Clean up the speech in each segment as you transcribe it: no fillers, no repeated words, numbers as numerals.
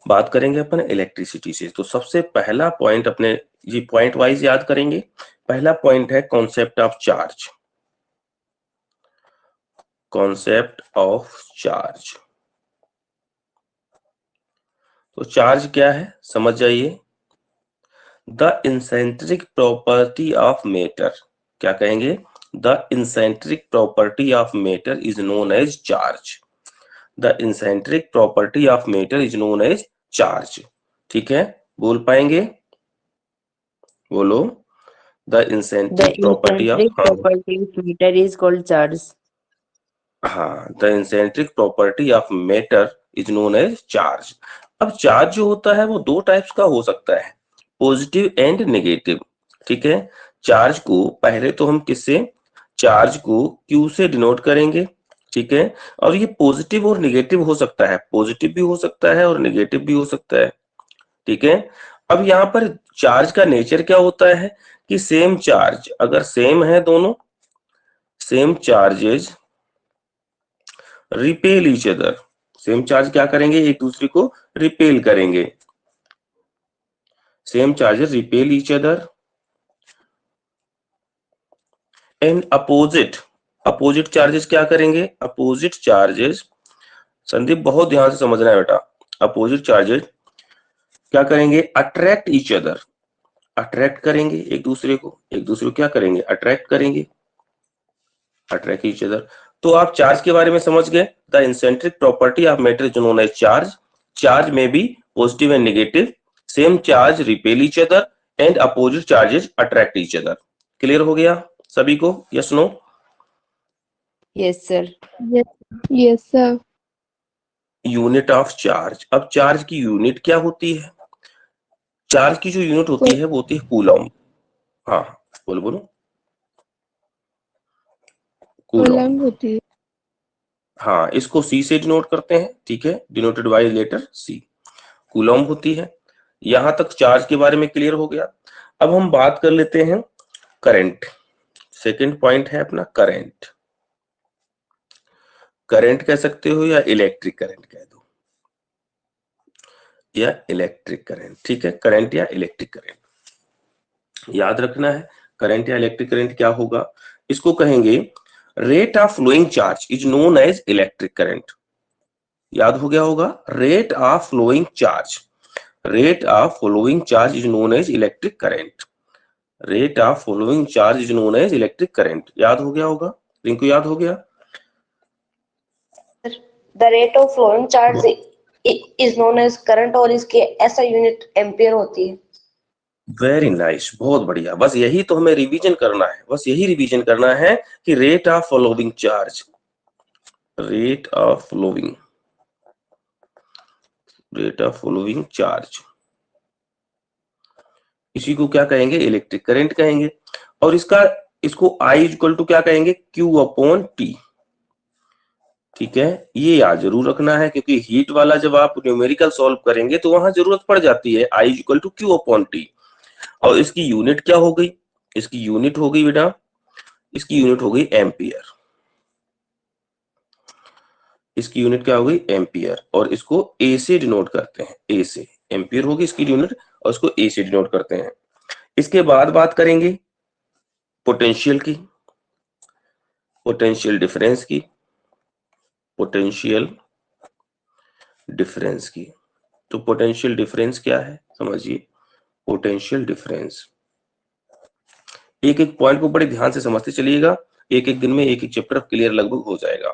बात करेंगे अपन इलेक्ट्रिसिटी से। तो सबसे पहला पॉइंट अपने ये पॉइंट वाइज याद करेंगे। पहला पॉइंट है concept of charge. Concept of charge, तो चार्ज क्या है समझ जाइए। द इंसेंट्रिक प्रॉपर्टी ऑफ मैटर, क्या कहेंगे, the इंसेंट्रिक property of matter is known as charge. The इंसेंट्रिक property of matter is known as charge. ठीक है, बोल पाएंगे, बोलो। The The eccentric property of, eccentric property of matter is called charge. हाँ, the इंसेंट्रिक property of matter is known as charge. अब charge जो होता है वो दो टाइप्स का हो सकता है, पॉजिटिव एंड नेगेटिव। ठीक है, चार्ज को पहले तो हम किससे, चार्ज को क्यू से डिनोट करेंगे। ठीक है, और ये पॉजिटिव और नेगेटिव हो सकता है, पॉजिटिव भी हो सकता है और नेगेटिव भी हो सकता है। ठीक है, अब यहाँ पर चार्ज का नेचर क्या होता है कि सेम चार्ज अगर सेम है, दोनों same charges repel each other, same charge क्या करेंगे, एक दूसरे को रिपेल करेंगे। Same charges repel each other and opposite, opposite charges क्या करेंगे, अपोजिट चार्जेस, संदीप बहुत ध्यान से समझना है बेटा, अपोजिट चार्जेस क्या करेंगे, अट्रैक्ट ईच अदर, अट्रैक्ट करेंगे एक दूसरे को, एक दूसरे को क्या करेंगे, अट्रैक्ट करेंगे, अट्रैक्ट ईच अदर। तो आप चार्ज के बारे में समझ गए। The इंसेंट्रिक property of matter is known as charge. Charge में भी positive and negative, same charge repel each other and opposite charges attract each other. Clear हो गया सभी को, yes no? Yes, sir. Yes, sir. Unit of charge, अब charge की unit क्या होती है, चार्ज की जो यूनिट होती है वो होती है कूलम। हाँ बोलो बोलो, कूलम कूलम होती है। हाँ, इसको सी से डिनोट करते हैं। ठीक है, denoted by letter C, coulomb होती है। यहां तक चार्ज के बारे में क्लियर हो गया। अब हम बात कर लेते हैं करंट। सेकंड पॉइंट है अपना करंट। करंट कह सकते हो या इलेक्ट्रिक करंट कह दो, या इलेक्ट्रिक करंट। ठीक है, करंट या इलेक्ट्रिक करंट याद रखना है। करंट या इलेक्ट्रिक करंट क्या होगा, इसको कहेंगे rate of flowing charge is known as electric current. याद हो गया होगा, rate of flowing charge, rate of flowing charge is known as electric current. Rate of flowing charge is known as electric current, याद हो गया होगा, रिंकू याद हो गया? The rate of flowing charge is known as current और इसके ऐसा यूनिट एम्पियर होती है। वेरी नाइस, बहुत बढ़िया। बस यही तो हमें रिवीजन करना है, बस यही रिवीजन करना है कि rate of flowing charge, rate of flowing, rate of flowing charge, इसी को क्या कहेंगे, इलेक्ट्रिक करंट कहेंगे। और इसका, इसको आई इक्वल टू क्या कहेंगे, क्यू अपॉन टी। ठीक है, ये याद जरूर रखना है क्योंकि हीट वाला जब आप न्यूमेरिकल सॉल्व करेंगे तो वहां जरूरत पड़ जाती है, I equal to Q upon T. और इसकी यूनिट क्या हो गई, इसकी यूनिट हो गई बेटा, इसकी यूनिट हो गई एम्पियर। इसकी यूनिट क्या हो गई, एम्पियर। और इसको ए से डिनोट करते हैं, ए से, एम्पियर होगी इसकी यूनिट और इसको ए से डिनोट करते हैं। इसके बाद बात करेंगे पोटेंशियल की, पोटेंशियल डिफरेंस की, पोटेंशियल डिफरेंस की। तो पोटेंशियल डिफरेंस क्या है समझिए, पोटेंशियल डिफरेंस, एक एक पॉइंट को बड़े ध्यान से समझते चलिएगा, एक एक दिन में एक एक चैप्टर क्लियर लगभग हो जाएगा।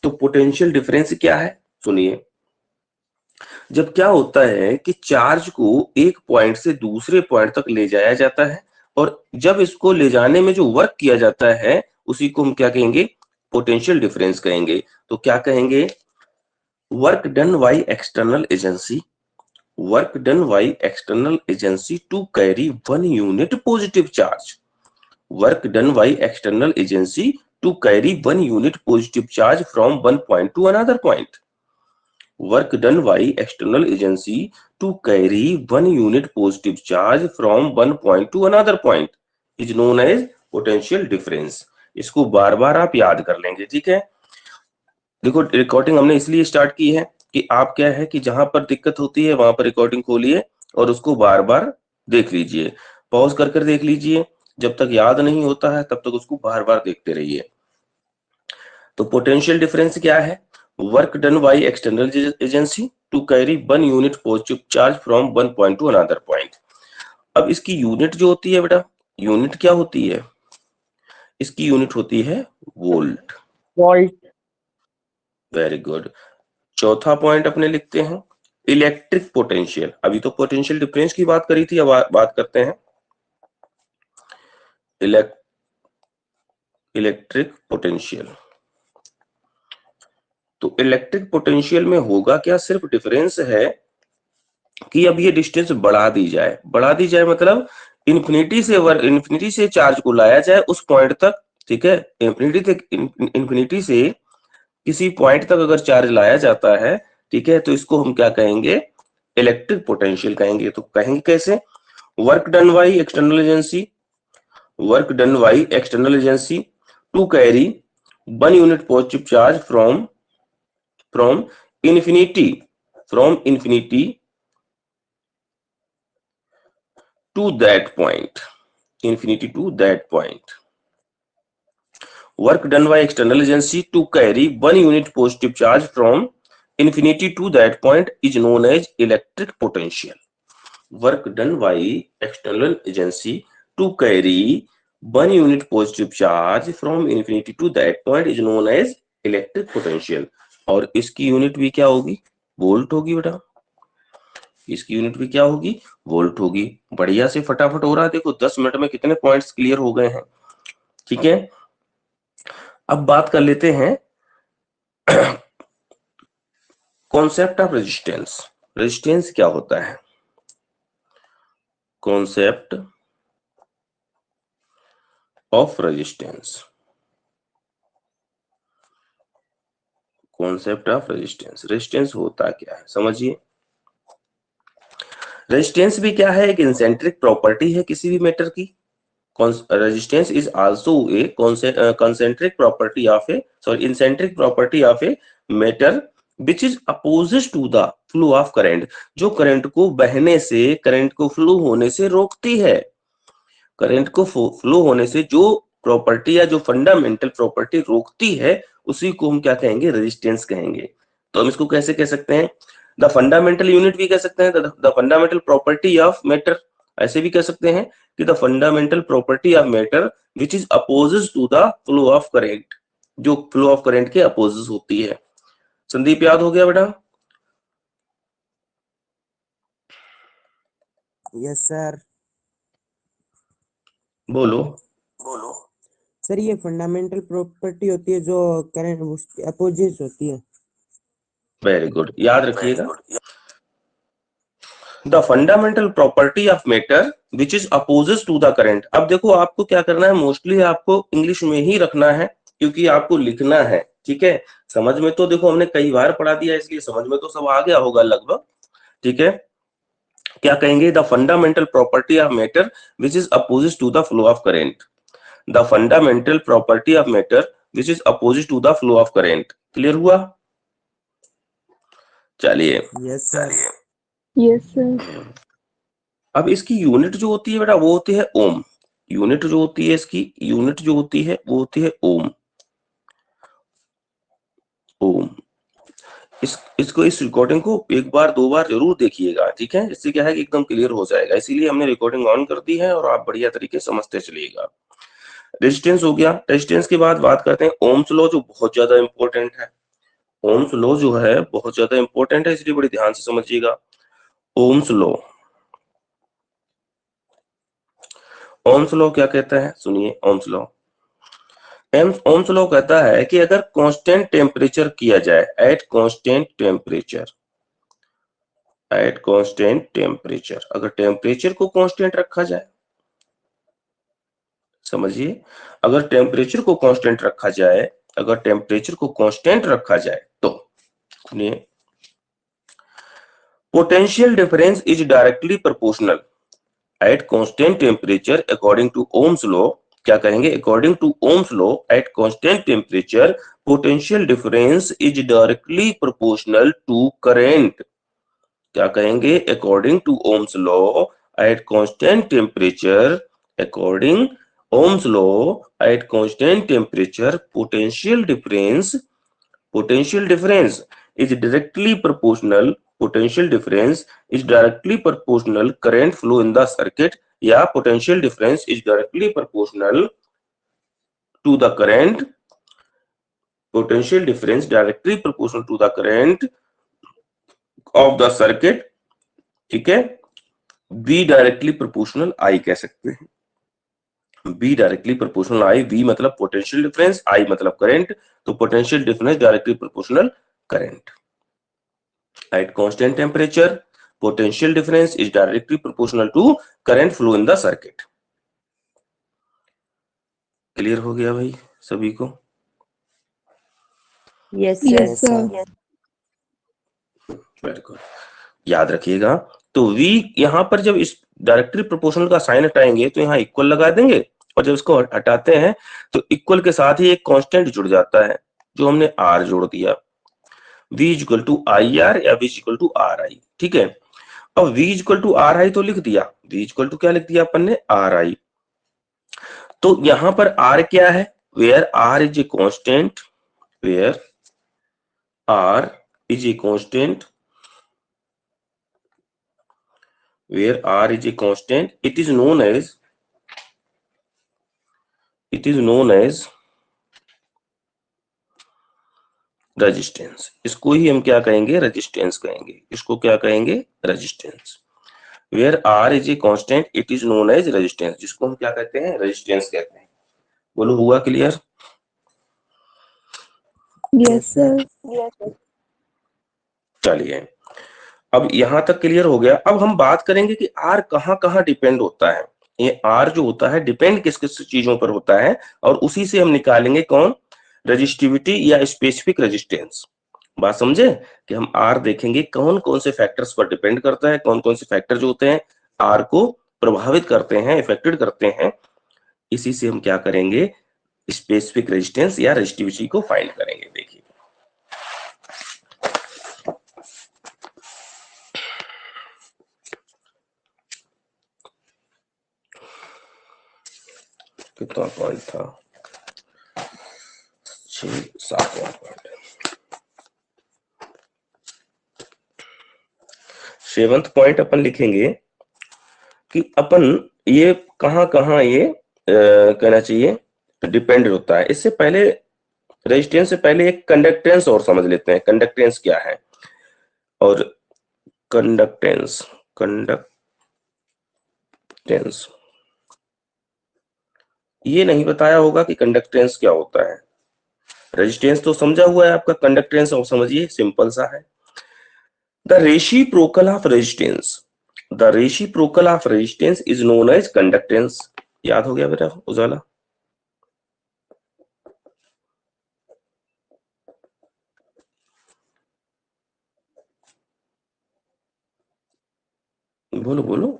तो पोटेंशियल डिफरेंस क्या है सुनिए, जब क्या होता है कि चार्ज को एक पॉइंट से दूसरे पॉइंट तक ले जाया जाता है और जब इसको ले जाने में जो वर्क किया जाता है उसी को हम क्या कहेंगे, पोटेंशियल डिफरेंस कहेंगे। तो क्या कहेंगे, work done by external agency, work done by external agency to carry 1 unit positive charge, work done by external agency to carry 1 unit positive charge from one point to another point, work done by external agency to carry 1 unit positive charge from one point to another point is known as potential difference। इसको बार बार आप याद कर लेंगे। ठीक है, देखो recording हमने इसलिए स्टार्ट की है कि आप क्या है कि जहां पर दिक्कत होती है वहां पर रिकॉर्डिंग खोलिए और उसको बार बार देख लीजिए, पॉज कर कर देख लीजिए, जब तक याद नहीं होता है तब तक उसको बार बार देखते रहिए। तो पोटेंशियल डिफरेंस क्या है? Work done by external agency to carry 1 unit positive charge from 1 point to another point. अब इसकी यूनिट जो होती है बेटा, यूनिट क्या होती है? इसकी यूनिट होती है वोल्ट। Volt. Very good. चौथा पॉइंट अपने लिखते हैं इलेक्ट्रिक पोटेंशियल। अभी तो पोटेंशियल डिफरेंस की बात करी थी, अब बात करते हैं इलेक्ट्रिक पोटेंशियल। तो इलेक्ट्रिक पोटेंशियल में होगा क्या, सिर्फ डिफरेंस है कि अब ये डिस्टेंस बढ़ा दी जाए। बढ़ा दी जाए मतलब इन्फिनिटी से चार्ज को लाया जाए उस पॉइंट तक, ठीक है। इन्फिनिटी से किसी पॉइंट तक अगर चार्ज लाया जाता है, ठीक है, तो इसको हम क्या कहेंगे? इलेक्ट्रिक पोटेंशियल कहेंगे। तो कहेंगे कैसे? Work done by external agency to carry 1 unit positive charge from infinity to that point. Work done by external agency to carry 1 unit positive charge from infinity to that point is known as electric potential. Work done by external agency to carry 1 unit positive charge from infinity to that point is known as electric potential. और इसकी unit भी क्या होगी? Volt होगी बेटा। इसकी unit भी क्या होगी? वोल्ट होगी। बढ़िया से फटाफट हो रहा है, देखो 10 मिनट में कितने पॉइंट्स क्लियर हो गए हैं, ठीक है। अब बात कर लेते हैं कॉन्सेप्ट ऑफ रेजिस्टेंस। रेजिस्टेंस क्या होता है? Concept of resistance. Concept of resistance, resistance होता क्या है समझिए। रेजिस्टेंस भी क्या है? एक इंसेंट्रिक प्रॉपर्टी है किसी भी मैटर की। रेजिस्टेंस इज आल्सो ए इंसेंट्रिक property of a matter which is opposite to the flow of current, जो करंट को बहने से, करंट को फ्लो होने से रोकती है। करंट को फ्लो होने से जो प्रॉपर्टी या जो फंडामेंटल प्रॉपर्टी रोकती है, उसी को हम क्या कहेंगे? रेजिस्टेंस कहेंगे। तो हम इसको कैसे कह सकते हैं? द फंडामेंटल यूनिट भी कह सकते हैं, the fundamental property of matter. ऐसे भी कह सकते हैं कि the fundamental property of matter which is opposite to the flow of current, जो फ्लो ऑफ करंट के अपोजिट होती है। संदीप, याद हो गया बेटा? Yes sir. बोलो। सर ये फंडामेंटल प्रॉपर्टी होती है जो करंट उसके अपोजिट होती है। वेरी गुड, याद रखिएगा। The fundamental property of matter which is opposite to the current. अब देखो आपको क्या करना है, मोस्टली आपको इंग्लिश में ही रखना है क्योंकि आपको लिखना है, ठीक है। समझ में तो देखो हमने कई बार पढ़ा दिया, इसलिए समझ में तो सब आ गया होगा लगभग, ठीक है। क्या कहेंगे? The fundamental property of matter which is opposite to the flow of current. The fundamental property of matter which is opposite to the flow of current. Clear हुआ? चलिए। Yes sir. Yes, sir. अब इसकी unit जो होती है बेटा वो होती है ओम। यूनिट जो होती है इसकी, यूनिट जो होती है वो होती है ओम। ओम। इसको, इस रिकॉर्डिंग को एक बार दो बार जरूर देखिएगा, ठीक है। इससे क्या है कि एकदम क्लियर हो जाएगा, इसीलिए हमने रिकॉर्डिंग ऑन कर दी है और आप बढ़िया तरीके से समझते चलिएगा। रेजिस्टेंस हो गया। रेजिस्टेंस के बाद बात करते हैं ओम्स लॉ, जो बहुत ज्यादा इंपॉर्टेंट है। ओम्स लॉ जो है बहुत ज्यादा इंपॉर्टेंट है, इसलिए बड़ी ध्यान से समझिएगा। ओम्स लॉ, ओम्स लॉ क्या कहता है? सुनिए ओम्स लॉ। ओम्स लॉ कहता है कि अगर कांस्टेंट टेम्परेचर किया जाए, एट कांस्टेंट टेम्परेचर, अगर टेम्परेचर को कांस्टेंट रखा जाए, समझिए, अगर टेम्परेचर को कांस्टेंट रखा जाए, अगर टेम्परेचर को कांस्टेंट रखा जाए तो सुनिए, potential difference is directly proportional at constant temperature according to Ohm's law. क्या कहेंगे? According to Ohm's law at constant temperature potential difference is directly proportional to current. क्या कहेंगे? According to Ohm's law at constant temperature, according Ohm's law at constant temperature potential difference is directly proportional current flow in the circuit, या potential difference is directly proportional to the current of the circuit, ठीक है। B directly proportional I कह सकते हैं, B directly proportional I, V मतलब potential difference, I मतलब current, तो potential difference directly proportional current at constant temperature, potential difference is directly proportional to current flow in the circuit। Clear हो गया भाई सभी को? Yes, Yes, sir. sir. Very good, याद रखिएगा। तो V यहां पर जब इस डायरेक्टली प्रोपोर्शनल का साइन हटाएंगे तो यहाँ इक्वल लगा देंगे, और जब इसको हटाते हैं तो इक्वल के साथ ही एक कांस्टेंट जुड़ जाता है जो हमने R जोड़ दिया, V इक्वल टू IR या V इक्वल टू RI, ठीक है। अब V इक्वल टू RI तो लिख दिया, V इक्वल टू क्या लिख दिया अपन ने? RI। तो यहां पर R क्या है? Where R is a constant, where R is a constant, where R is a constant, it is known as resistance. इसको ही हम क्या कहेंगे? रेजिस्टेंस कहेंगे। इसको क्या कहेंगे? Resistance. Where R is a constant, it is known as resistance, जिसको हम क्या कहते हैं? रेजिस्टेंस कहते हैं। बोलो, हुआ क्लियर? Yes, sir. चलिए, अब यहां तक क्लियर हो गया। अब हम बात करेंगे कि R कहां कहां डिपेंड होता है। ये R जो होता है डिपेंड किस किस चीजों पर होता है, और उसी से हम निकालेंगे कौन? रेजिस्टिविटी या स्पेसिफिक रेजिस्टेंस। बात समझे कि हम R देखेंगे कौन कौन से फैक्टर्स पर डिपेंड करता है, कौन कौन से फैक्टर जो होते हैं R को प्रभावित करते हैं, इफेक्टेड करते हैं। इसी से हम क्या करेंगे? स्पेसिफिक रेजिस्टेंस या रेजिस्टिविटी को फाइंड करेंगे। देखिए, कितना पॉइंट था? 6-7 पॉइंट। 7th पॉइंट अपन लिखेंगे कि अपन ये कहां कहां ये कहना चाहिए डिपेंड होता है। इससे पहले, रेजिस्टेंस से पहले एक कंडक्टेंस और समझ लेते हैं। कंडक्टेंस क्या है? और कंडक्टेंस ये नहीं बताया होगा कि कंडक्टेंस क्या होता है। रेजिस्टेंस तो समझा हुआ है आपका, कंडक्टेंस और समझिए, सिंपल सा है। The reciprocal of resistance is known as conductance. याद हो गया बेटा उजाला? बोलो बोलो।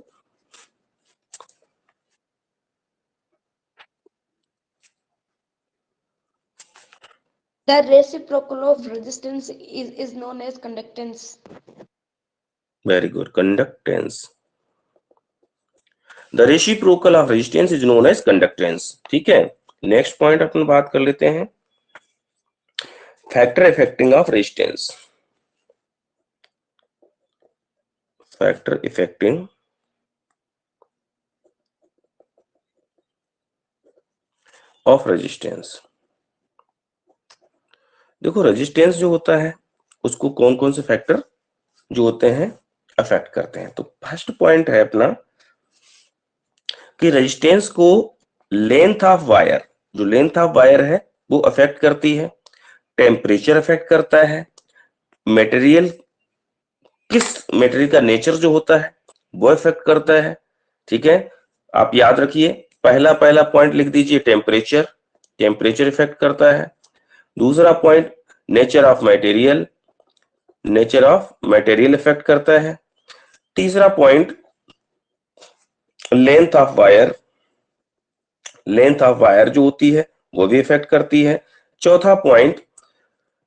The reciprocal of resistance is known as conductance. Very good, conductance. The reciprocal of resistance is known as conductance, ठीक है। नेक्स्ट पॉइंट अपन बात कर लेते हैं, factor affecting of resistance. Factor affecting of resistance. देखो, रेजिस्टेंस जो होता है उसको कौन कौन से फैक्टर जो होते हैं अफेक्ट करते हैं। तो फर्स्ट पॉइंट है अपना कि रेजिस्टेंस को लेंथ ऑफ वायर, जो लेंथ ऑफ वायर है वो अफेक्ट करती है। टेम्परेचर अफेक्ट करता है। मटेरियल, किस मटेरियल का नेचर जो होता है वो अफेक्ट करता है, ठीक है। आप याद रखिए, पहला पॉइंट लिख दीजिए, टेम्परेचर इफेक्ट करता है। दूसरा point, nature of material effect करता है। तीसरा पॉइंट, लेंथ ऑफ वायर जो होती है वो भी इफेक्ट करती है। चौथा पॉइंट,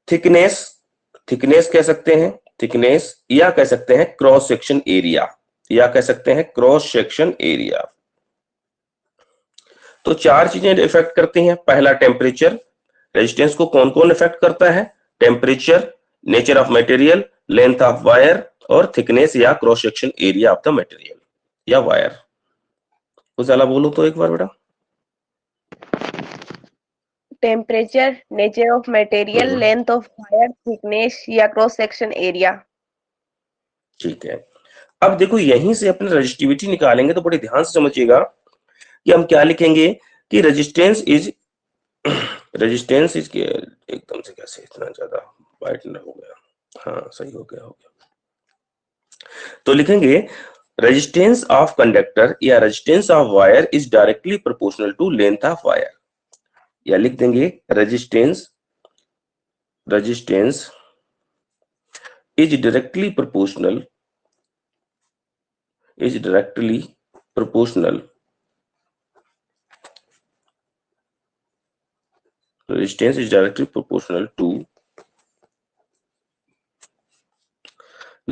थिकनेस, थिकनेस कह सकते हैं, थिकनेस, या कह सकते हैं क्रॉस सेक्शन एरिया, या कह सकते हैं क्रॉस सेक्शन एरिया। तो चार चीजें इफेक्ट करती हैं। पहला टेम्परेचर, रेजिस्टेंस को कौन कौन इफेक्ट करता है? Temperature, nature of material, length of wire और थिकनेस या cross section area of the material या वायर। उजाला बोलो तो एक बार बेटा। Temperature, nature of material, length of wire, thickness या क्रॉस सेक्शन एरिया। ठीक है, अब देखो यहीं से अपने रेजिस्टिविटी निकालेंगे तो बड़े ध्यान से समझिएगा कि हम क्या लिखेंगे कि रेजिस्टेंस इज के एकदम से कैसे इतना ज्यादा वाइट हो गया, हाँ सही हो गया। तो लिखेंगे रेजिस्टेंस ऑफ कंडक्टर या resistance of wire is directly proportional to length of wire, या लिख देंगे resistance is directly proportional resistance is directly proportional to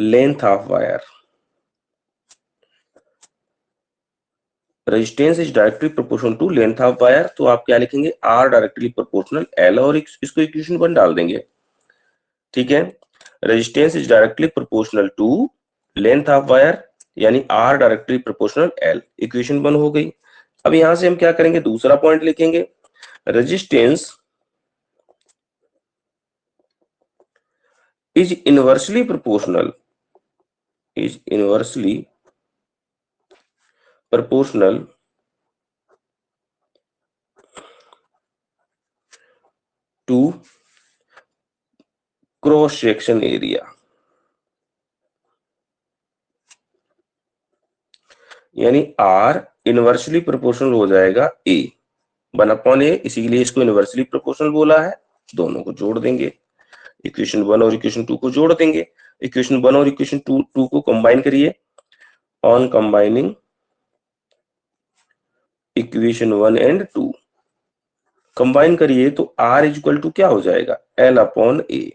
length of wire. Resistance is directly proportional to length of wire, तो आप क्या लिखेंगे? Are directly proportional L, और इसको equation 1 डाल देंगे। ठीक है, resistance is directly proportional to length of wire यानी R directly proportional L, equation 1 हो गई। अब यहां से हम क्या करेंगे? दूसरा पॉइंट लिखेंगे, resistance is inversely proportional to cross section area, यानी R इनवर्सली प्रोपोर्शनल हो जाएगा A 1/A, इसीलिए इसको इनवर्सली प्रोपोर्शनल बोला है। दोनों को जोड़ देंगे, इक्वेशन 1 और इक्वेशन 2 को जोड़ देंगे। इक्वेशन 1 और इक्वेशन 2 को कंबाइन करिए। On combining equation 1 and 2 combine करिए तो R इक्वल टू क्या हो जाएगा? L upon A।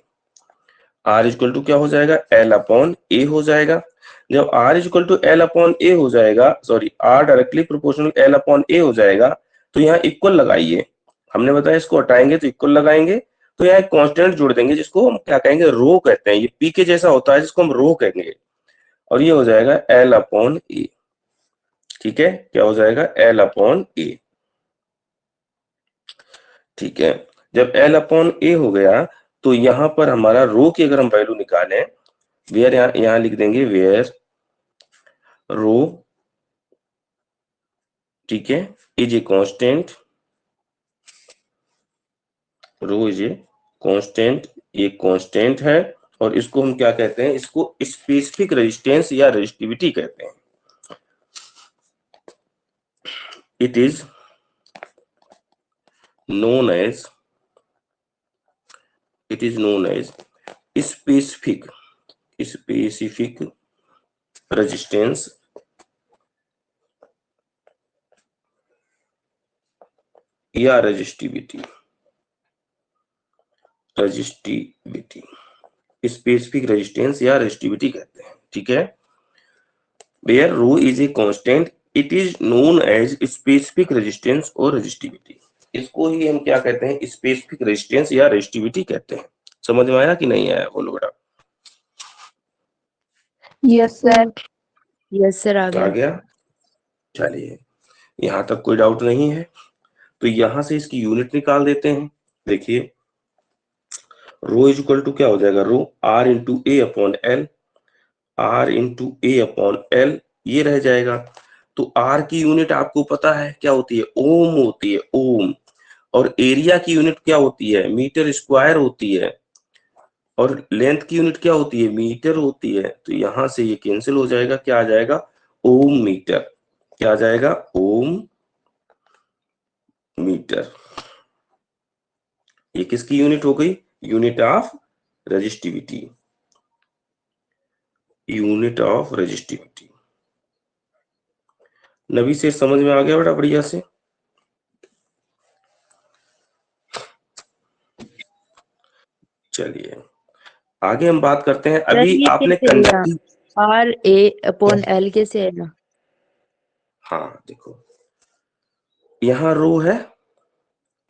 R equal to क्या हो जाएगा? L अपॉन A हो जाएगा। जब R equal to L upon A हो जाएगा, sorry R directly proportional L upon A हो जाएगा, तो यहाँ इक्वल लगाइए। हमने बताया इसको हटाएंगे तो इक्वल लगाएंगे, तो यहाँ एक कांस्टेंट जोड़ देंगे जिसको हम क्या कहेंगे? रो कहते हैं। ये पी के जैसा होता है जिसको हम रो कहेंगे, और ये हो जाएगा L अपॉन A। ठीक है, क्या हो जाएगा? L upon A। ठीक है, जब L अपॉन A हो गया तो यहां पर हमारा रो की अगर हम वैल्यू निकालें, वेयर यहां लिख देंगे वेयर रो, ठीक है, is a constant, rho is a constant, ये कांस्टेंट है, और इसको हम क्या कहते हैं? इसको स्पेसिफिक रेजिस्टेंस या रेजिस्टिविटी कहते हैं। It is known as specific resistance या रेजिस्टिविटी, स्पेसिफिक रेजिस्टेंस या रेजिस्टिविटी कहते हैं। ठीक है, where rho is a constant it is known as specific resistance और रेजिस्टिविटी। इसको ही हम क्या कहते हैं? स्पेसिफिक रेजिस्टेंस या रेजिस्टिविटी कहते हैं। समझ में आया कि नहीं आया? बोलो बेटा। Yes sir. यस सर, आ आ गया। गया? चलिए, यहां तक कोई डाउट नहीं है, तो यहां से इसकी यूनिट निकाल देते हैं। देखिए, रो इज इक्वल टू क्या हो जाएगा? रो R into A upon L, R into A upon L, ये रह जाएगा। तो R की यूनिट आपको पता है क्या होती है? ओम होती है, ओम। और एरिया की यूनिट क्या होती है? मीटर स्क्वायर होती है। और लेंथ की यूनिट क्या होती है? मीटर होती है। तो यहां से ये कैंसिल हो जाएगा, क्या आ जाएगा? ओम मीटर। क्या आ जाएगा? ओम मीटर। ये किसकी यूनिट हो गई? Unit of resistivity, unit of resistivity. नबी से समझ में आ गया बेटा? बढ़िया से। चलिए आगे हम बात करते हैं। सर अभी ये आपने कैसे लिया? Conductive, R A upon L कैसे है ना? हाँ देखो यहाँ रो है,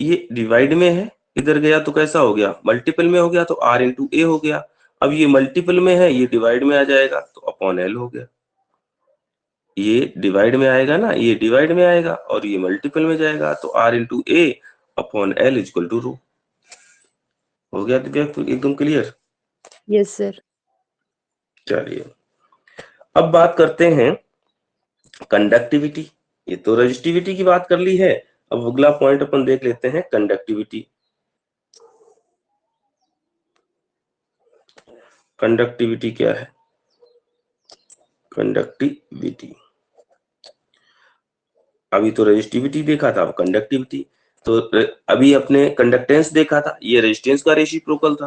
ये डिवाइड में है, इधर गया तो कैसा हो गया, मल्टीपल में हो गया तो आर इंटू ए हो गया। अब ये मल्टीपल में है, ये डिवाइड में आ जाएगा तो अपॉन एल हो गया। ये डिवाइड में आएगा ना, ये डिवाइड में आएगा और ये मल्टीपल में जाएगा तो R into A upon L equal to rho. हो गया दिव्या एकदम क्लियर? Yes sir. चलिए अब बात करते हैं कंडक्टिविटी। ये तो रेजिस्टिविटी की बात कर ली है, अब अगला पॉइंट अपन देख लेते हैं कंडक्टिविटी। कंडक्टिविटी क्या है? कंडक्टिविटी, अभी तो रेजिस्टिविटी देखा था, अब कंडक्टिविटी। तो अभी अपने कंडक्टेंस देखा था, ये रेजिस्टेंस का रेसिप्रोकल था।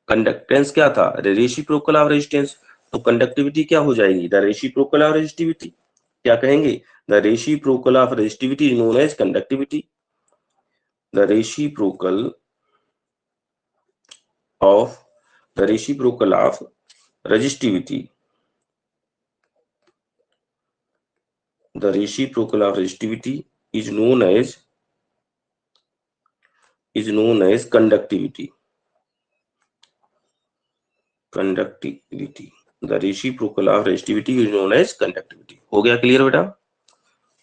कंडक्टेंस क्या था? Reciprocal of resistance. तो कंडक्टिविटी क्या हो जाएगी? The reciprocal of resistivity. क्या कहेंगे? The reciprocal of resistivity is known as conductivity. The reciprocal of resistivity, the reciprocal of resistivity is known as conductivity. The reciprocal of resistivity is known as conductivity. हो गया clear बेटा?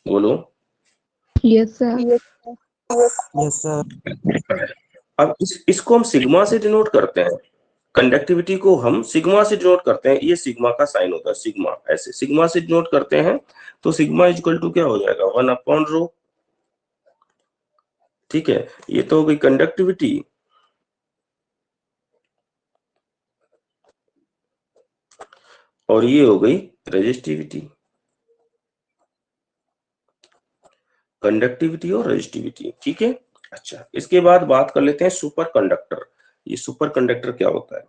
बोलो। Yes, sir. Yes sir. अब इसको हम sigma से denote करते हैं, कंडक्टिविटी को हम सिग्मा से डिनोट करते हैं। ये सिग्मा का साइन होता है, सिग्मा, ऐसे सिग्मा से डिनोट करते हैं। तो सिग्मा इक्वल टू क्या हो जाएगा? 1 अपॉन रो। ठीक है, ये तो हो गई कंडक्टिविटी। और ये हो गई रेजिस्टिविटी। कंडक्टिविटी और रेजिस्टिविटी, ठीक है। अच्छा, इसके बाद बात कर लेते हैं सुपर कंडक्टर। ये सुपर कंडक्टर क्या होता है?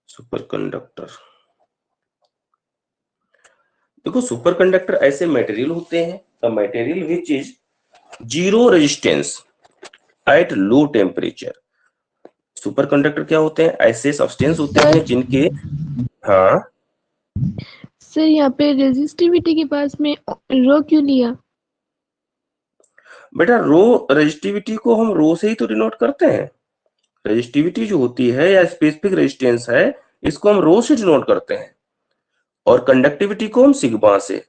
सुपर कंडक्टर, देखो सुपर कंडक्टर ऐसे मटेरियल होते हैं, the material which is zero resistance at low temperature. Super conductor क्या होते हैं? ऐसे सब्सटेंस होते हैं जिनके, हाँ सर यहाँ पे रेजिस्टिविटी के पास में रो क्यों लिया? बेटा, रो रेजिस्टिविटी को हम रो से ही तो डिनोट करते हैं। रेजिस्टिविटी जो होती है या स्पेसिफिक रेजिस्टेंस है, इसको हम रो से डिनोट करते हैं, और कंडक्टिविटी को हम सिग्मा से।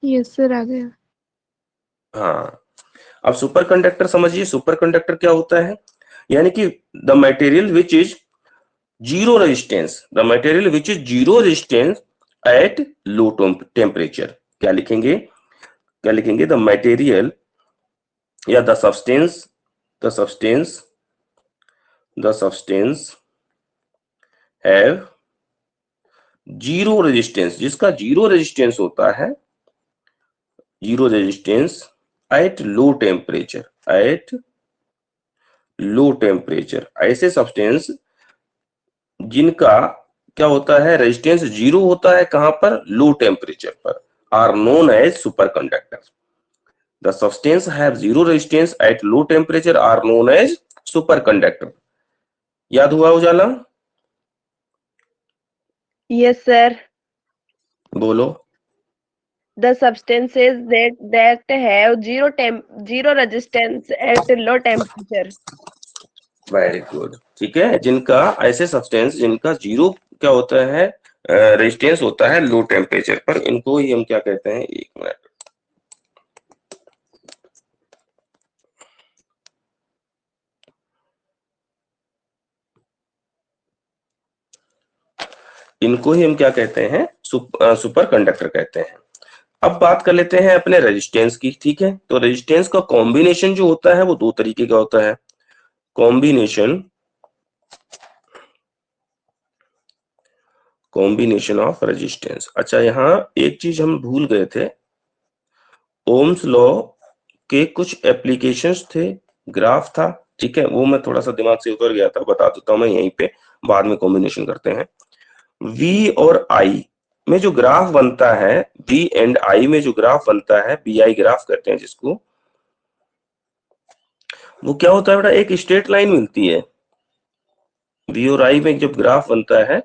यस सर, आ गया। हाँ, अब सुपर कंडक्टर समझिए। सुपर कंडक्टर क्या होता है? यानी कि the material which is zero resistance, the material which is zero resistance at low temperature. क्या लिखेंगे? क्या लिखेंगे? द मटेरियल या the substance have zero resistance, जिसका जीरो रेजिस्टेंस होता है, zero resistance at low temperature, ऐसे सब्सटेंस जिनका क्या होता है? रेजिस्टेंस जीरो होता है, कहां पर? लो टेम्परेचर पर, are known as superconductor. The substance have zero resistance at low temperature are known as superconductor. याद हुआ उजाला? Yes, sir. बोलो। The substances that have zero resistance at low temperature. Very good, ठीक है। जिनका, ऐसे substance जिनका zero क्या होता है? रेजिस्टेंस होता है लो टेम्परेचर पर, इनको ही हम क्या कहते हैं? एक मिनट, इनको ही हम क्या कहते हैं? सुपर कंडक्टर कहते हैं। अब बात कर लेते हैं अपने रेजिस्टेंस की, ठीक है। तो रेजिस्टेंस का कॉम्बिनेशन जो होता है वो दो तरीके का होता है। Combination of resistance. अच्छा, यहाँ एक चीज हम भूल गए थे, ओम्स लॉ के कुछ एप्लीकेशंस थे, ग्राफ था, ठीक है, वो मैं थोड़ा सा दिमाग से उतर गया था, बता देता हूं मैं यहीं पे, बाद में कॉम्बिनेशन करते हैं। V और I में जो ग्राफ बनता है, V एंड I में जो ग्राफ बनता है, BI ग्राफ कहते हैं जिसको, वो क्या होता है बेटा, एक स्ट्रेट लाइन मिलती है। V और I में जब ग्राफ बनता है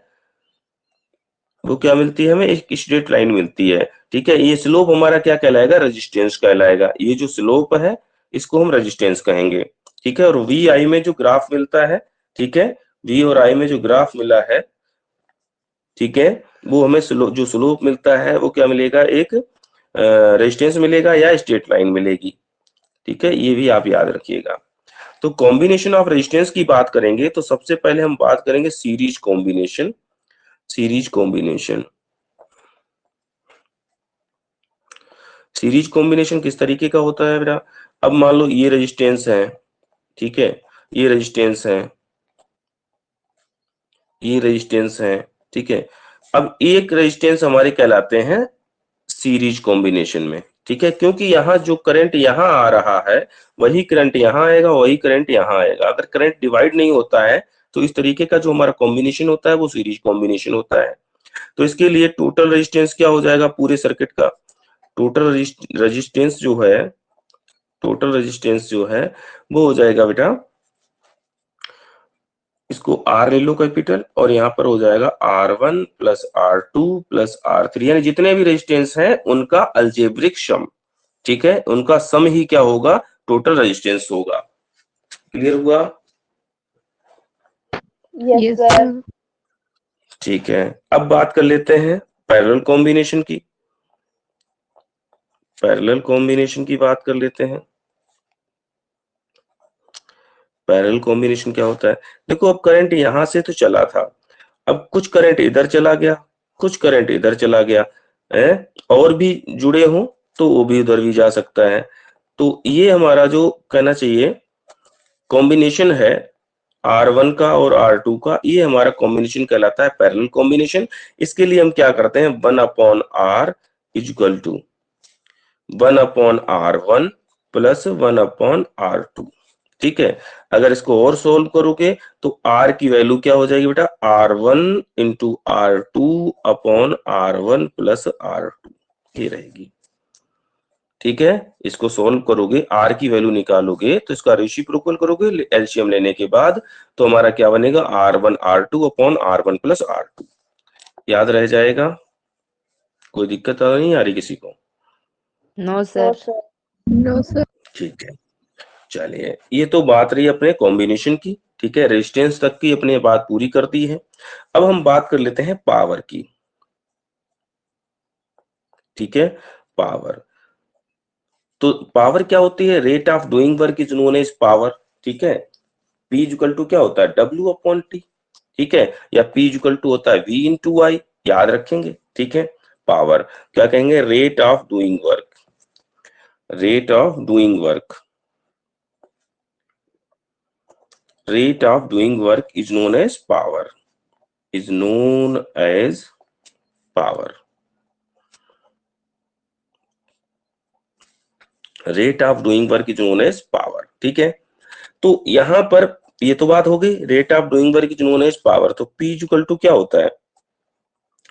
वो क्या मिलती है हमें, एक स्ट्रेट लाइन मिलती है। ठीक है, ये स्लोप हमारा क्या कहलाएगा, रेजिस्टेंस कहलाएगा। ये जो स्लोप है इसको हम रेजिस्टेंस कहेंगे। ठीक है, और वी आई में जो ग्राफ मिलता है, ठीक है, वी और आई में जो ग्राफ मिला है, ठीक है, वो हमें जो स्लोप मिलता है वो क्या मिलेगा, एक रेजिस्टेंस मिलेगा या स्ट्रेट लाइन मिलेगी। ठीक है, ये भी आप याद रखिएगा। तो कॉम्बिनेशन ऑफ रेजिस्टेंस की बात करेंगे तो सबसे पहले हम बात करेंगे series combination. Series combination, series combination किस तरीके का होता है बेटा, अब मान लो ये रेजिस्टेंस है, ठीक है, ये रेजिस्टेंस है, ये रेजिस्टेंस है, ठीक है। अब एक रेजिस्टेंस हमारे कहलाते हैं सीरीज कॉम्बिनेशन में। ठीक है, क्योंकि यहाँ जो करंट यहाँ आ रहा है वही करंट यहाँ आएगा, वही करंट यहाँ आएगा। अगर करंट डिवाइड नहीं होता है तो इस तरीके का जो हमारा कॉम्बिनेशन होता है वो सीरीज कॉम्बिनेशन होता है। तो इसके लिए टोटल रेजिस्टेंस क्या हो जाएगा पूरे सर्किट का, टोटल रेजिस्टेंस जो है, टोटल रेजिस्टेंस जो है वो हो जाएगा बेटा, इसको R ले लो कैपिटल, और यहाँ पर हो जाएगा R1 plus R2 plus R3, यानी जितने भी रेजिस्टेंस हैं उनका अल्जेब्रिक सम। ठीक है, उनका सम ही क्या होगा, टोटल रेजिस्टेंस होगा। क्लियर हुआ? Yes, sir. ठीक है, अब बात कर लेते हैं पैरेलल कॉम्बिनेशन की। पैरेलल कॉम्बिनेशन की बात कर लेते हैं। पैरेलल कॉम्बिनेशन क्या होता है, देखो अब करंट यहां से तो चला था, अब कुछ करंट इधर चला गया, कुछ करंट इधर चला गया है, और भी जुड़े हो तो वो भी उधर भी जा सकता है। तो ये हमारा जो कहना चाहिए कॉम्बिनेशन है R1 का और R2 का, ये हमारा कॉम्बिनेशन कहलाता है पैरेलल कॉम्बिनेशन। इसके लिए हम क्या करते हैं, 1/R equal to 1/R1 plus 1/R2। ठीक है, अगर इसको और सोल्व करोगे तो R की वैल्यू क्या हो जाएगी बेटा, R1 into R2 upon R1 plus R2, ये रहेगी। ठीक है, इसको सोल्व करोगे, R की वैल्यू निकालोगे तो इसका रेसिप्रोकल करोगे एलसीएम लेने के बाद, तो हमारा क्या बनेगा, R1 R2 upon R1 plus R2। याद रह जाएगा? कोई दिक्कत तो नहीं आ रही किसी को? No sir. No, sir. ठीक है, चलिए, ये तो बात रही अपने कॉम्बिनेशन की। ठीक है, रेजिस्टेंस तक की अपने बात पूरी कर दी है। अब हम बात कर लेते हैं पावर की। ठीक है, पावर, तो पावर क्या होती है, rate of doing work is known as power. ठीक है, P इक्वल टू क्या होता है, W अपॉन T। ठीक है, या P इक्वल टू होता है V इंटू I, याद रखेंगे। ठीक है, पावर क्या कहेंगे, rate of doing work, rate of doing work, rate of doing work is known as power, is known as power, rate of doing work is known as power। ठीक है, तो यहां पर ये तो बात हो गई, rate of doing work is known as power. तो P इक्वल टू क्या होता है,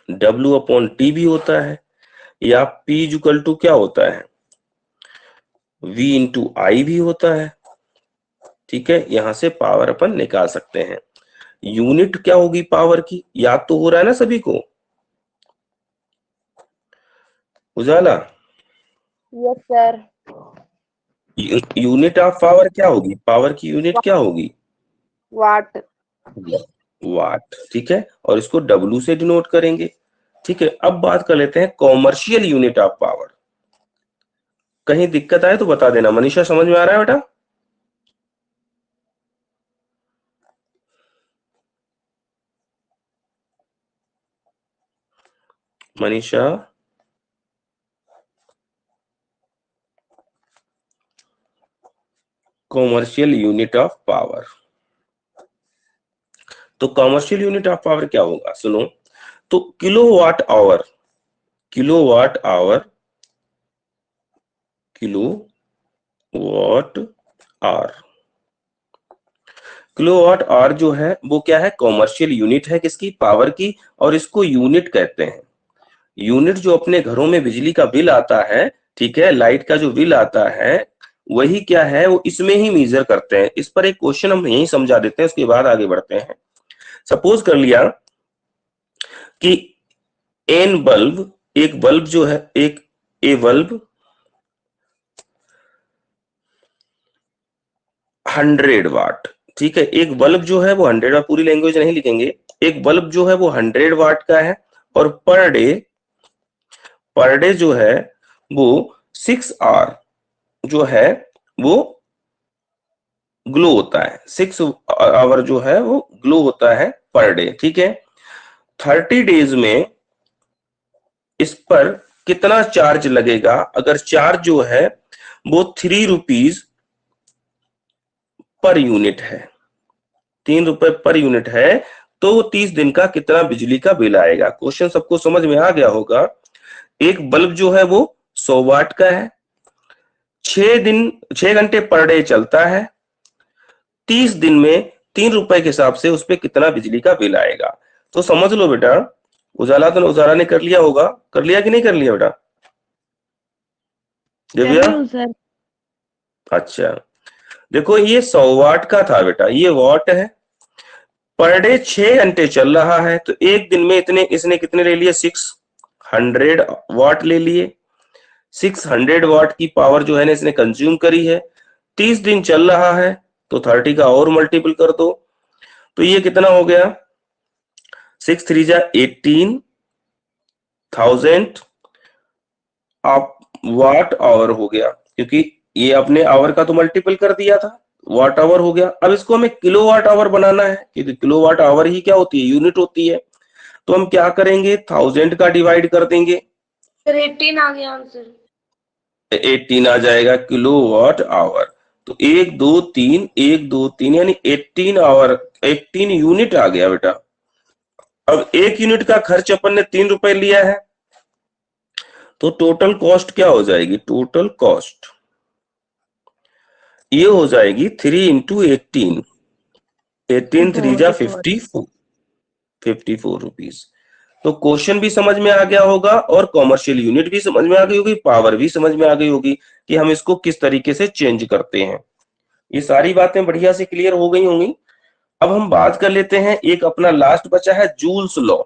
W अपॉन T भी होता है, या P इक्वल टू क्या होता है, V इंटू I भी होता है। ठीक है, यहां से पावर अपन निकाल सकते हैं। यूनिट क्या होगी पावर की, याद तो हो रहा है ना सभी को, Ujala? Yes sir. Unit of power क्या होगी, पावर की यूनिट क्या होगी, वाट। वाट। ठीक है, और इसको W से डिनोट करेंगे। ठीक है, अब बात कर लेते हैं कॉमर्शियल यूनिट ऑफ पावर। कहीं दिक्कत आए तो बता देना। मनीषा, समझ में आ रहा है बेटा? Manisha, commercial unit of power, तो कॉमर्शियल यूनिट ऑफ पावर क्या होगा, सुनो तो, kilowatt hour, kilowatt hour, kilowatt hour, kilowatt hour जो है वो क्या है, कॉमर्शियल यूनिट है किसकी, पावर की, और इसको यूनिट कहते हैं। यूनिट जो अपने घरों में बिजली का बिल आता है, ठीक है, लाइट का जो बिल आता है, वही क्या है, वो इसमें ही मेजर करते हैं। इस पर एक क्वेश्चन हम यही समझा देते हैं, उसके बाद आगे बढ़ते हैं। सपोज कर लिया कि एन बल्ब, एक बल्ब जो है, एक ए बल्ब 100 वाट, ठीक है, एक बल्ब जो है वो 100 वाट, पूरी लैंग्वेज नहीं लिखेंगे, एक बल्ब जो है वो 100 वाट का है और पर डे जो है वो 6 आवर जो है वो ग्लो होता है, 6 आवर जो है वो ग्लो होता है पर डे, ठीक है। 30 डेज में इस पर कितना चार्ज लगेगा? अगर चार्ज जो है वो 3 रुपीज पर यूनिट है, 3 रुपए पर यूनिट है, तो 30 दिन का कितना बिजली का बिल आएगा? क्वेश्चन सबको समझ में आ गया होगा। एक बल्ब जो है वो 100 वाट का है, 6 घंटे पर डे चलता है, 30 दिन में 3 रुपए के हिसाब से उस पर कितना बिजली का बिल आएगा? तो समझ लो बेटा, उजाला ने कर लिया होगा, कर लिया कि नहीं कर लिया बेटा? दिव्या, सर अच्छा देखो, ये 100 वाट का था बेटा, ये वाट है, पर डे 6 घंटे चल रहा है, तो एक दिन में इसने कितने ले लिए? 600 वाट ले लिए। 600 वाट की पावर जो है ना इसने कंज्यूम करी है, 30 दिन चल रहा है, तो 30 का और मल्टीपल कर दो, तो ये कितना हो गया? 6 3 जा 18,000 वाट आवर हो गया, क्योंकि ये अपने आवर का तो मल्टीपल कर दिया था, वाट आवर हो गया। अब इसको हमें किलोवाट आवर बनाना है, क्योंकि किलोवाट आवर ही क्या होती है? यूनिट होती है। तो हम क्या करेंगे? 1000 का डिवाइड कर देंगे, सर 18 आ गया आंसर। 18 आ जाएगा किलोवाट आवर। तो 1 2 3 1 2 3 यानी 18 आवर, 18 यूनिट आ गया बेटा। अब एक यूनिट का खर्च अपन ने 3 रुपए लिया है, तो टोटल कॉस्ट क्या हो जाएगी? टोटल कॉस्ट ये हो जाएगी 3 इंटू 18, 18 3 जा 54 रुपीज। तो क्वेश्चन भी समझ में आ गया होगा और कॉमर्शियल यूनिट भी समझ में आ गई होगी, पावर भी समझ में आ गई होगी कि हम इसको किस तरीके से चेंज करते हैं। ये सारी बातें बढ़िया से क्लियर हो गई होंगी। अब हम बात कर लेते हैं, एक अपना लास्ट बचा है जूल्स लॉ,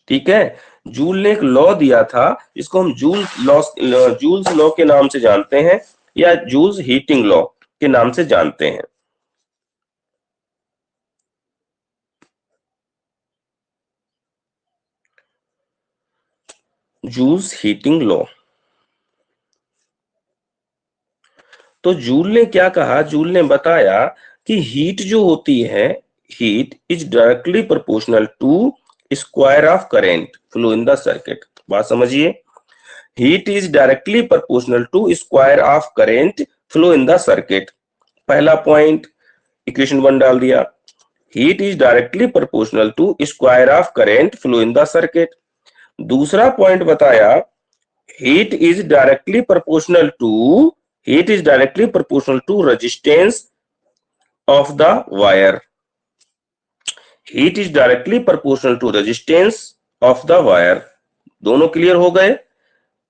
ठीक है। जूल ने एक लॉ दिया था, जिसको हम जूल्स लॉ के नाम से जानते हैं, या जूल्स हीटिंग लॉ के नाम से जानते हैं। Joule's heating law. तो जूल ने क्या कहा? जूल ने बताया कि हीट जो होती है, heat is directly proportional to square of current flow in the circuit. बात समझिए, heat is directly proportional to square of current flow in the circuit. पहला पॉइंट, इक्वेशन 1 डाल दिया, heat is directly proportional to square of current flow in the circuit. दूसरा point बताया, heat is directly proportional to resistance of the wire. Heat is directly proportional to resistance of the wire. दोनों clear हो गए।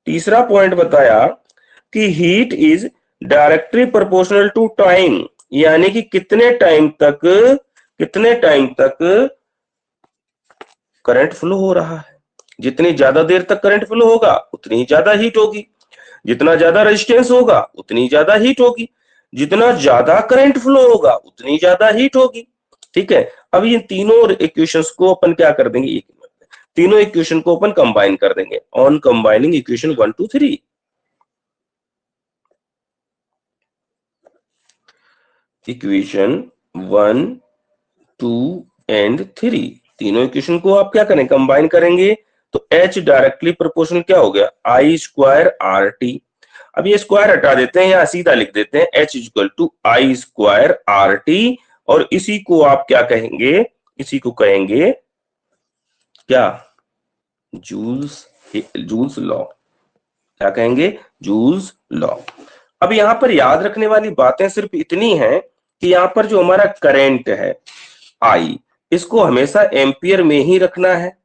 तीसरा point बताया कि heat is directly proportional to time, यानी कि कितने टाइम तक करंट फ्लो हो रहा है। जितनी ज्यादा देर तक करंट फ्लो होगा उतनी ज्यादा हीट होगी, जितना ज्यादा रेजिस्टेंस होगा उतनी ज्यादा हीट होगी, जितना ज्यादा करंट फ्लो होगा उतनी ज्यादा हीट होगी, ठीक है। अब ये तीनों इक्वेशंस को अपन क्या कर देंगे? तीनों इक्वेशन को अपन कंबाइन कर देंगे, on combining equation 1 2 3। Equation 1 2 and 3, तीनों इक्वेशन को आप क्या करें? कंबाइन करेंगे। तो H डायरेक्टली प्रोपोर्शनल क्या हो गया? I square RT। अब ये स्क्वायर हटा देते हैं, या सीधा लिख देते हैं H equal to I square RT, और इसी को आप क्या कहेंगे? इसी को कहेंगे क्या? Joules law. क्या कहेंगे? Joules law. अब यहां पर याद रखने वाली बातें सिर्फ इतनी हैं कि यहां पर जो हमारा करंट है I, इसको हमेशा एम्पियर में ही रखना है।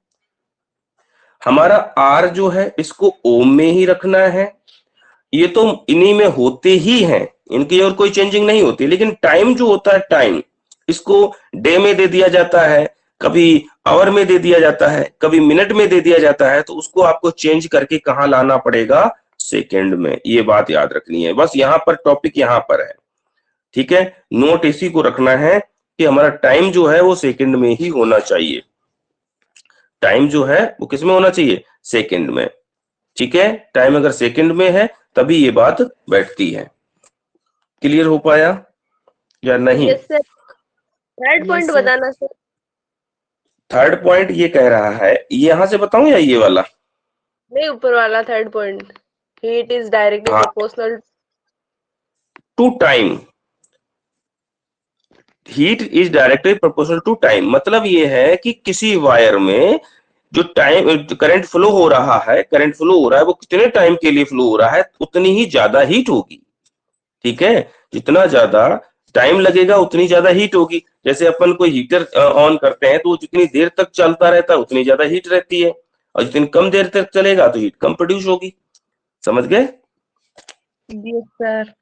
हमारा आर जो है इसको ओम में ही रखना है, ये तो इन्हीं में होते ही हैं, इनकी और कोई चेंजिंग नहीं होती। लेकिन टाइम जो होता है, टाइम इसको डे में दे दिया जाता है, कभी आवर में दे दिया जाता है, कभी मिनट में दे दिया जाता है, तो उसको आपको चेंज करके कहाँ लाना पड़ेगा, सेकंड में। ये बात याद रखनी है, बस यहाँ पर टॉपिक यहाँ पर है, ठीक है। नोट इसी को रखना है कि हमारा टाइम जो है वो सेकंड में ही होना चाहिए, टाइम जो है वो किस में होना चाहिए, सेकंड में, ठीक है। टाइम अगर सेकंड में है तभी ये बात बैठती है। क्लियर हो पाया या नहीं? Yes sir. Third point sir. बताना सर। थर्ड पॉइंट ये कह रहा है, यहां से बताऊं या ये वाला? नहीं, ऊपर वाला third point, heat is directly हाँ। Proportional to time, heat is directly proportional to time. मतलब ये है कि किसी वायर में जो टाइम करंट फ्लो हो रहा है, करंट फ्लो हो रहा है वो कितने टाइम के लिए फ्लो हो रहा है, उतनी ही ज्यादा हीट होगी, ठीक है। जितना ज्यादा टाइम लगेगा उतनी ज्यादा हीट होगी। जैसे अपन कोई हीटर ऑन करते हैं तो वो जितनी देर तक चलता रहता है उतनी ज्यादा हीट रहती है, और जितनी कम देर तक चलेगा तो हीट कम प्रोड्यूस होगी। समझ गए? Yes sir.